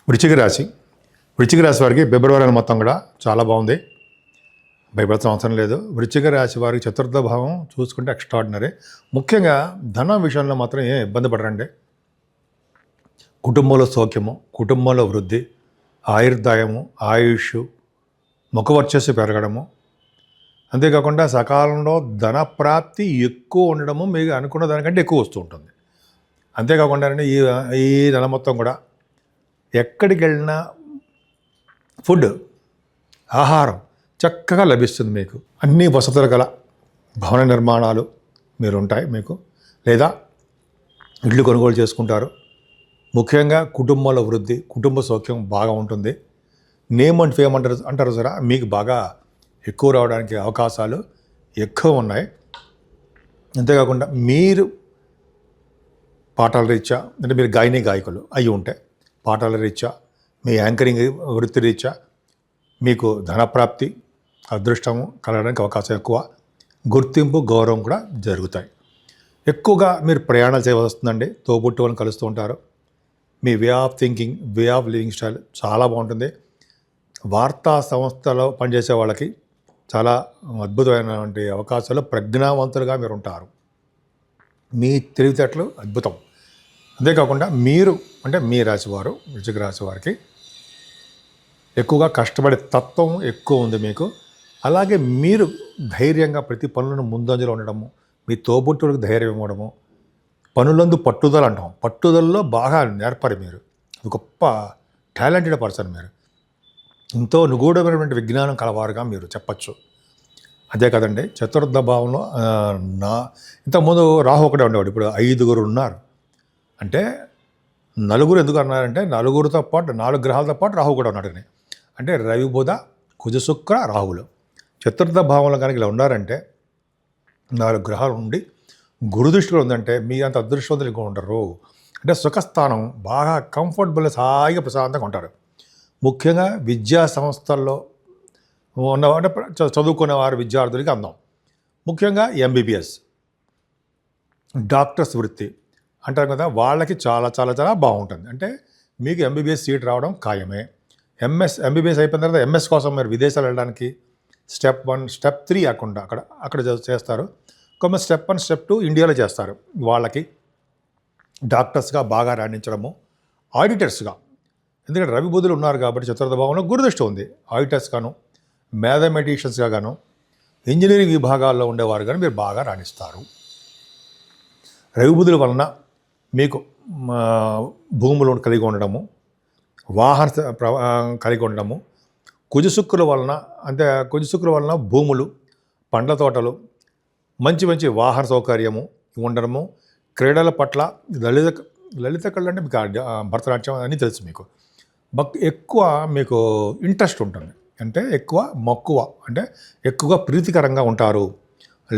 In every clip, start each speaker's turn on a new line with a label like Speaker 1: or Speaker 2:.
Speaker 1: వృశ్చిక రాశి వారికి ఫిబ్రవరి నెల మొత్తం కూడా చాలా బాగుంది. భయపడాల్సిన అవసరం లేదు. వృశ్చిక రాశి వారికి చతుర్థ భావం చూసుకుంటే ఎక్స్ట్రాడినరీ. ముఖ్యంగా ధనం విషయంలో మాత్రం ఏం ఇబ్బంది పడరండి. కుటుంబంలో సౌఖ్యము, కుటుంబంలో వృద్ధి, ఆయుర్దాయము, ఆయుష్, ముఖవర్చస్సు పెరగడము, అంతేకాకుండా సకాలంలో ధన ప్రాప్తి ఎక్కువ ఉండడము, మీకు అనుకున్న దానికంటే ఎక్కువ వస్తూ ఉంటుంది. అంతేకాకుండా ఈ ఈ నెల మొత్తం కూడా ఎక్కడికి వెళ్ళినా ఫుడ్, ఆహారం చక్కగా లభిస్తుంది. మీకు అన్ని వసతులు గల భవన నిర్మాణాలు మీరు ఉంటాయి మీకు, లేదా ఇళ్ళు కొనుగోలు చేసుకుంటారు. ముఖ్యంగా కుటుంబంలో వృద్ధి, కుటుంబ సౌఖ్యం బాగా ఉంటుంది. నేమ్ అండ్ ఫేమ్ అంటారు సరే, మీకు బాగా ఎక్కువ రావడానికి అవకాశాలు ఎక్కువ ఉన్నాయి. అంతేకాకుండా మీరు పాఠాల రీత్యా, అంటే మీరు గాయకులు అయి ఉంటే పాఠాల రీత్యా, మీ యాంకరింగ్ వృత్తి రీత్యా మీకు ధనప్రాప్తి, అదృష్టము కలగడానికి అవకాశం ఎక్కువ. గుర్తింపు, గౌరవం కూడా జరుగుతాయి. ఎక్కువగా మీరు ప్రయాణాలు చేయవలసి వస్తుందండి. తోబుట్టు వాళ్ళని కలుస్తూ ఉంటారు. మీ way of thinking, way of living style చాలా బాగుంటుంది. వార్తా సంస్థలో పనిచేసే వాళ్ళకి చాలా అద్భుతమైనటువంటి అవకాశాలు, ప్రజ్ఞావంతులుగా మీరు ఉంటారు. మీ తెలివితేటలు అద్భుతం. అంతేకాకుండా మీరు అంటే మీ రాశివారు, వృశ్చిక రాశి వారికి ఎక్కువగా కష్టపడే తత్వం ఎక్కువ ఉంది మీకు. అలాగే మీరు ధైర్యంగా ప్రతి పనులను ముందంజలో ఉండడము, మీ తోబుట్టులకు ధైర్యం ఇవ్వడము, పనులందు పట్టుదల అంటాం, పట్టుదలలో బాగా నేర్పరి మీరు. అది గొప్ప టాలెంటెడ్ పర్సన్ మీరు. ఎంతో నిగూఢమైనటువంటి విజ్ఞానం కలవారుగా మీరు చెప్పచ్చు. అదే కదండి, చతుర్థ భావంలో ఇంతకుముందు రాహు ఒకటే ఉండేవాడు, ఇప్పుడు 5 ఉన్నారు. అంటే నలుగురు ఎందుకు అన్నారంటే, నలుగురితో పాటు 4 గ్రహాలతో పాటు రాహు కూడా ఉన్నాడు. అంటే రవి, బుధ, కుజ, శుక్ర, రాహులు చతుర్థ భావంలో కనుక ఇలా ఉన్నారంటే, 4 గ్రహాలు ఉండి గురుదృష్టిలో ఉందంటే మీ అంత అదృష్టవంతులు ఇంకా ఉండరు. అంటే సుఖస్థానం, బాగా కంఫర్టబుల్, హాయిగా ప్రశాంతంగా ఉంటారు. ముఖ్యంగా విద్యా సంస్థల్లో ఉన్న అంటే చదువుకునే వారు విద్యార్థులకి అందం. ముఖ్యంగా ఎంబీబీఎస్, డాక్టర్స్ వృత్తి అంటారు కదా, వాళ్ళకి చాలా చాలా చాలా బాగుంటుంది. అంటే మీకు ఎంబీబీఎస్ సీట్ రావడం ఖాయమే. ఎంబీబీఎస్ అయిపోయిన తర్వాత ఎంఎస్ కోసం మీరు విదేశాలు వెళ్ళడానికి స్టెప్ 1, స్టెప్ 3 కాకుండా అక్కడ చేస్తారు. కొంతమంది స్టెప్ 1, స్టెప్ 2 ఇండియాలో చేస్తారు. వాళ్ళకి డాక్టర్స్గా బాగా రాణించడము, ఆడిటర్స్గా, ఎందుకంటే రవి బుధులు ఉన్నారు కాబట్టి చతుర్థ భావంలో గురుదృష్టి ఉంది. ఆడిటర్స్గాను, మ్యాథమెటిషియన్స్గా గాను, ఇంజనీరింగ్ విభాగాల్లో ఉండేవారు కానీ మీరు బాగా రాణిస్తారు. రవి బుధుల వలన మీకు భూములు కలిగి ఉండడము, వాహన కలిగి ఉండడము, కుజశుక్రుల వలన భూములు, పండ్ల తోటలు, మంచి మంచి వాహన సౌకర్యము ఉండడము, క్రీడల పట్ల లలిత కళలు అంటే మీకు భరతనాట్యం అని తెలుసు మీకు, ఎక్కువ మీకు ఇంట్రెస్ట్ ఉంటుంది. అంటే ఎక్కువ మక్కువ, అంటే ఎక్కువగా ప్రీతికరంగా ఉంటారు.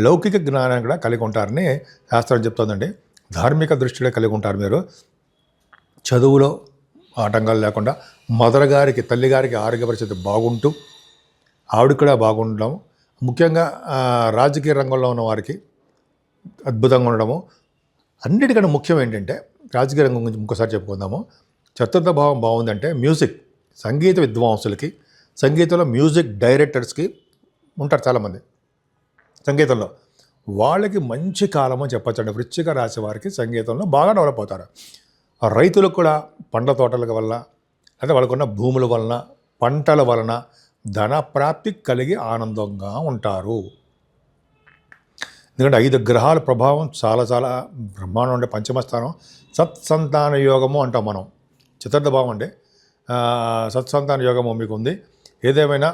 Speaker 1: లౌకిక జ్ఞానం కూడా కలిగి ఉంటారని శాస్త్రం చెప్తుందండి. ధార్మిక దృష్టిలో కలిగి ఉంటారు మీరు. చదువులో ఆటంకాలు లేకుండా మదర్ గారికి, తల్లిగారికి ఆరోగ్య పరిస్థితి బాగుంటూ ఆవిడ కూడా బాగుండడం, ముఖ్యంగా రాజకీయ రంగంలో ఉన్న వారికి అద్భుతంగా ఉండడము. అన్నిటికన్నా ముఖ్యం ఏంటంటే, రాజకీయ రంగం గురించి ఇంకోసారి చెప్పుకుందాము. చతుర్థ భావం బాగుందంటే మ్యూజిక్, సంగీత విద్వాంసులకి, సంగీతంలో మ్యూజిక్ డైరెక్టర్స్కి ఉంటారు చాలామంది సంగీతంలో, వాళ్ళకి మంచి కాలం అని చెప్పచ్చండి. వృశ్చిక రాశి వారికి సంగీతంలో బాగా డెవలప్ అవుతారు. రైతులకు కూడా పండ్ల తోటల వల్ల, అంటే వాళ్ళకున్న భూముల వలన, పంటల వలన ధన ప్రాప్తి కలిగి ఆనందంగా ఉంటారు. ఎందుకంటే 5 గ్రహాల ప్రభావం చాలా చాలా బ్రహ్మాండం ఉండే పంచమస్థానం. సత్సంతాన యోగము అంటాం మనం. చతుర్థ భావం అంటే సత్సంతాన యోగము మీకు ఉంది. ఏదేమైనా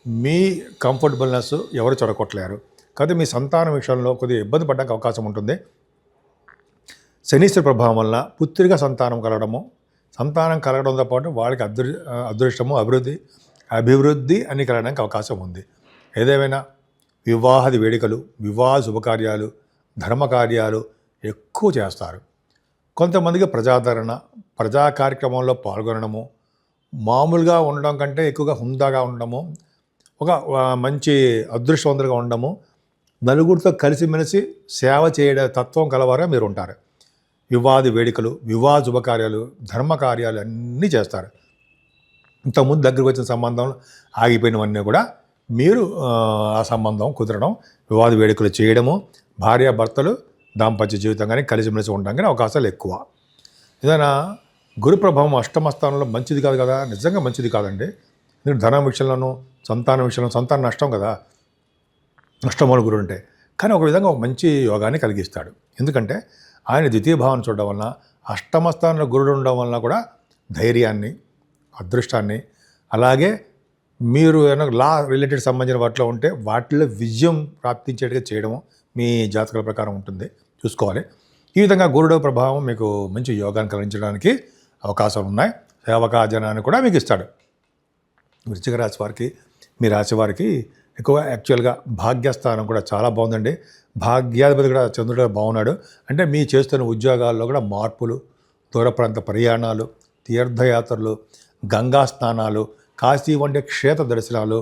Speaker 1: మీ కంఫర్టబుల్నెస్ ఎవరు చెడగొట్టలేరు. కాబట్టి మీ సంతానం విషయంలో కొద్దిగా ఇబ్బంది పడడానికి అవకాశం ఉంటుంది. శనీశ్వర ప్రభావం వలన పుత్రిక సంతానం కలగడంతో పాటు వాళ్ళకి అదృష్టము, అభివృద్ధి అని కలగడానికి అవకాశం ఉంది. ఏదేమైనా వివాహాది వేడుకలు, వివాహ శుభకార్యాలు, ధర్మకార్యాలు ఎక్కువ చేస్తారు. కొంతమందికి ప్రజాదరణ, ప్రజా కార్యక్రమంలో పాల్గొనడము, మామూలుగా ఉండడం కంటే ఎక్కువగా హుందాగా ఉండడము, ఒక మంచి అదృష్టవంతులుగా ఉండడము, నలుగురితో కలిసిమెలిసి సేవ చేయడం తత్వం కలవారుగా మీరు ఉంటారు. వివాది వేడుకలు, వివాహ శుభకార్యాలు, ధర్మకార్యాలు అన్నీ చేస్తారు. ఇంతకుముందు దగ్గరికి వచ్చిన సంబంధం ఆగిపోయినవన్నీ కూడా మీరు ఆ సంబంధం కుదరడం, వివాద వేడుకలు చేయడము, భార్యాభర్తలు దాంపత్య జీవితం కానీ కలిసిమెలిసి ఉండడం కానీ అవకాశాలు ఎక్కువ. ఏదైనా గురు ప్రభావం అష్టమ స్థానంలో మంచిది కాదు కదా, నిజంగా మంచిది కాదండి. మీరు ధనం విషయంలోనూ సంతానం విషయంలో సంతానం నష్టం కదా అష్టమంలో గురుడు అంటే. కానీ ఒక విధంగా ఒక మంచి యోగాన్ని కలిగిస్తాడు. ఎందుకంటే ఆయన ద్వితీయ భావాన్ని చూడడం వలన, అష్టమ స్థానంలో గురుడు ఉండడం వలన కూడా ధైర్యాన్ని, అదృష్టాన్ని, అలాగే మీరు ఏమైనా లా రిలేటెడ్ సంబంధించిన వాటిలో ఉంటే వాటిలో విజయం ప్రాప్తించేట్టుగా చేయడము మీ జాతకాల ప్రకారం ఉంటుంది, చూసుకోవాలి. ఈ విధంగా గురుడు ప్రభావం మీకు మంచి యోగాన్ని కలిగించడానికి అవకాశాలు ఉన్నాయి. సేవకాజనాన్ని కూడా మీకు ఇస్తాడు. వృశ్చిక రాశి వారికి, మీ రాశి వారికి ఎక్కువ యాక్చువల్గా భాగ్యస్థానం కూడా చాలా బాగుందండి. భాగ్యాధిపతి కూడా చంద్రుడు బాగున్నాడు. అంటే మీ చేస్తున్న ఉద్యోగాల్లో కూడా మార్పులు, దూర ప్రాంత ప్రయాణాలు, తీర్థయాత్రలు, గంగా స్నానాలు, కాశీ వంటి క్షేత్ర దర్శనాలు,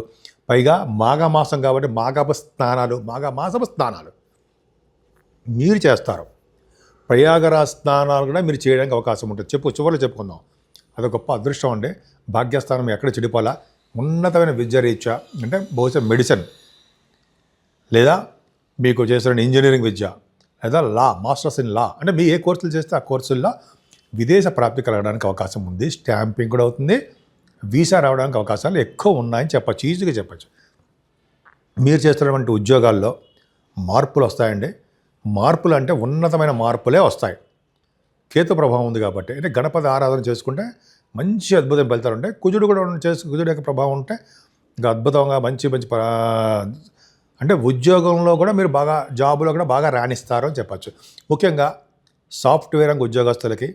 Speaker 1: పైగా మాఘమాసం కాబట్టి మాఘమాసపు స్నానాలు మీరు చేస్తారు. ప్రయాగరాజ్ స్నానాలు కూడా మీరు చేయడానికి అవకాశం ఉంటుంది. చివరిలో చెప్పుకుందాం. అది గొప్ప అదృష్టం అండి. భాగ్యస్థానం ఎక్కడ చెడిపోలా. ఉన్నతమైన విద్య రీత్యా, అంటే బహుశా మెడిసిన్, లేదా మీకు చేసిన ఇంజనీరింగ్ విద్య, లేదా లా, మాస్టర్స్ ఇన్ లా, అంటే మీ ఏ కోర్సులు చేస్తే ఆ కోర్సుల్లో విదేశ ప్రాప్తి కలగడానికి అవకాశం ఉంది. స్టాంపింగ్ కూడా అవుతుంది. వీసా రావడానికి అవకాశాలు ఎక్కువ ఉన్నాయని చెప్పచ్చు, ఈజీగా చెప్పచ్చు. మీరు చేస్తున్నటువంటి ఉద్యోగాల్లో మార్పులు వస్తాయండి. మార్పులు అంటే ఉన్నతమైన మార్పులే వస్తాయి. కేతు ప్రభావం ఉంది కాబట్టి, అంటే గణపతి ఆరాధన చేసుకుంటే మంచి అద్భుతం ఫలితాలు ఉంటాయి. కుజుడు కూడా కుజుడు యొక్క ప్రభావం ఉంటే ఇంకా అద్భుతంగా మంచి అంటే ఉద్యోగంలో కూడా మీరు బాగా, జాబులో కూడా బాగా రాణిస్తారు అని చెప్పచ్చు. ముఖ్యంగా సాఫ్ట్వేర్ రంగ ఉద్యోగస్తులకి,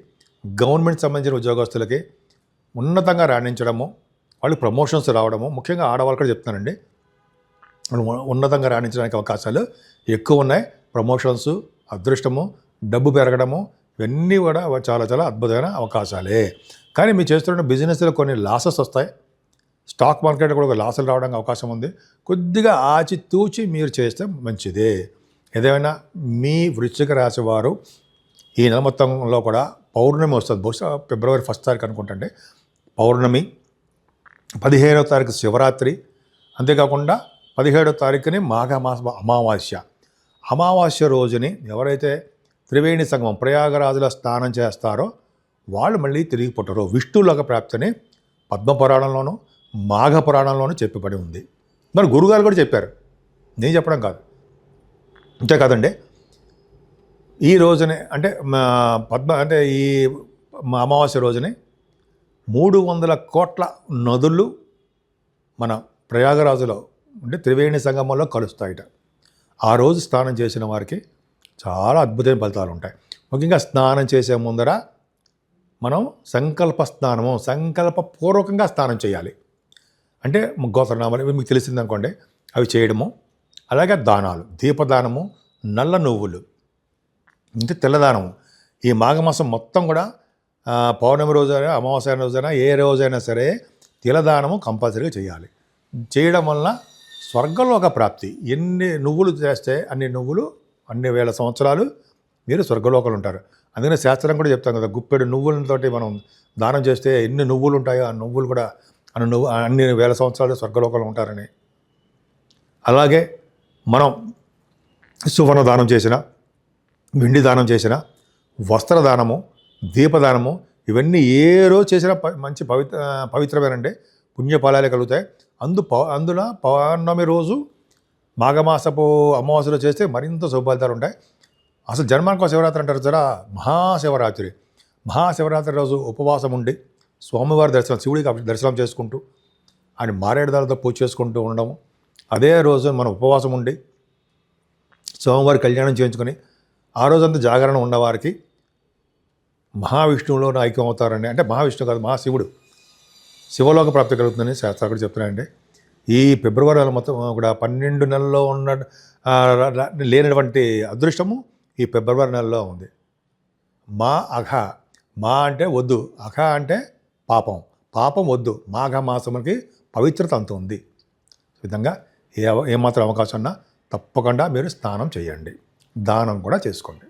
Speaker 1: గవర్నమెంట్ సంబంధించిన ఉద్యోగస్తులకి ఉన్నతంగా రాణించడము, వాళ్ళు ప్రమోషన్స్ రావడము, ముఖ్యంగా ఆడవాళ్ళు కూడా చెప్తున్నానండి, ఉన్నతంగా రాణించడానికి అవకాశాలు ఎక్కువ ఉన్నాయి. ప్రమోషన్స్, అదృష్టము, డబ్బు పెరగడము, ఇవన్నీ కూడా చాలా చాలా అద్భుతమైన అవకాశాలే. కానీ మీరు చేస్తున్న బిజినెస్లో కొన్ని లాసెస్ వస్తాయి. స్టాక్ మార్కెట్లో కూడా లాసులు రావడానికి అవకాశం ఉంది. కొద్దిగా ఆచితూచి మీరు చేస్తే మంచిదే. ఏదేమైనా మీ వృశ్చిక రాశి వారు ఈ నెల మొత్తంలో కూడా పౌర్ణమి వస్తుంది. బహుశా ఫిబ్రవరి 1 తారీఖు అనుకుంటండి పౌర్ణమి, 15వ తారీఖు శివరాత్రి, అంతేకాకుండా 17వ తారీఖుని మాఘమాస అమావాస్య రోజుని ఎవరైతే త్రివేణి సంగమం ప్రయాగరాజులో స్నానం చేస్తారో వాళ్ళు మళ్ళీ తిరిగి పుట్టరు. విష్ణులోక ప్రాప్తిని పద్మపురాణంలోనూ మాఘ పురాణంలోనూ చెప్పబడి ఉంది. మరి గురుగారు కూడా చెప్పారు, నేను చెప్పడం కాదు. అంతే కాదండి, ఈ రోజునే అంటే ఈ అమావాస్య రోజుని 300 కోట్ల నదులు మన ప్రయాగరాజులో అంటే త్రివేణి సంగమంలో కలుస్తాయిట. ఆ రోజు స్నానం చేసిన వారికి చాలా అద్భుతమైన ఫలితాలు ఉంటాయి. ముఖ్యంగా స్నానం చేసే ముందర మనం సంకల్పపూర్వకంగా స్నానం చేయాలి. అంటే గోత్రనామాలు మీకు తెలిసిందనుకోండి, అవి చేయడము, అలాగే దానాలు, దీపదానము, నల్ల నువ్వులు, అంటే తెల్లదానము. ఈ మాఘమాసం మొత్తం కూడా పౌర్ణమి రోజైనా, అమావాస్య రోజైనా, ఏ రోజైనా సరే తిలదానము కంపల్సరీగా చేయాలి. చేయడం వలన స్వర్గలోక ప్రాప్తి. ఎన్ని నువ్వులు చేస్తే అన్ని నువ్వులు, అన్ని వేల సంవత్సరాలు మీరు స్వర్గలోకాలు ఉంటారు. అందుకనే శాస్త్రం కూడా చెప్తాం కదా, గుప్పెడు నువ్వులతోటి మనం దానం చేస్తే ఎన్ని నువ్వులు ఉంటాయో ఆ నువ్వులు కూడా అన్ని వేల సంవత్సరాలు స్వర్గలోకంలో ఉంటారని. అలాగే మనం సువర్ణ దానం చేసిన, వెండి దానం చేసిన, వస్త్రదానము, దీపదానము, ఇవన్నీ ఏ రోజు చేసినా మంచి పవిత్రమేనండి, పుణ్యఫలాలే కలుగుతాయి. అందులో పౌర్ణమి రోజు మాఘమాసపు అమావాస్యలో చేస్తే మరింత శుభఫలితాలు ఉంటాయి. అసలు జన్మాంక శివరాత్రి అంటారు జరా, మహాశివరాత్రి రోజు ఉపవాసం ఉండి స్వామివారి దర్శనం, శివుడికి దర్శనం చేసుకుంటూ ఆయన మారేడుదలతో పూజ చేసుకుంటూ ఉండడము. అదే రోజు మనం ఉపవాసం ఉండి స్వామివారి కళ్యాణం చేయించుకొని ఆ రోజంతా జాగరణ ఉన్నవారికి మహావిష్ణువులో ఐక్యం అవుతారండి. అంటే మహావిష్ణువు కాదు, మహాశివుడు, శివలోక ప్రాప్తి కలుగుతుందని శాస్త్రాలు కూడా చెప్తున్నాయండి. ఈ ఫిబ్రవరి నెల మొత్తం కూడా 12 నెలల్లో ఉన్న లేనటువంటి అదృష్టము ఈ ఫిబ్రవరి నెలలో ఉంది. మా అంటే వద్దు, అఘ అంటే పాపం వద్దు. మాఘమాసముకి పవిత్రత అంత ఉంది. ఈ విధంగా ఏమాత్రం అవకాశం ఉన్నా తప్పకుండా మీరు స్నానం చేయండి, దానం కూడా చేసుకోండి.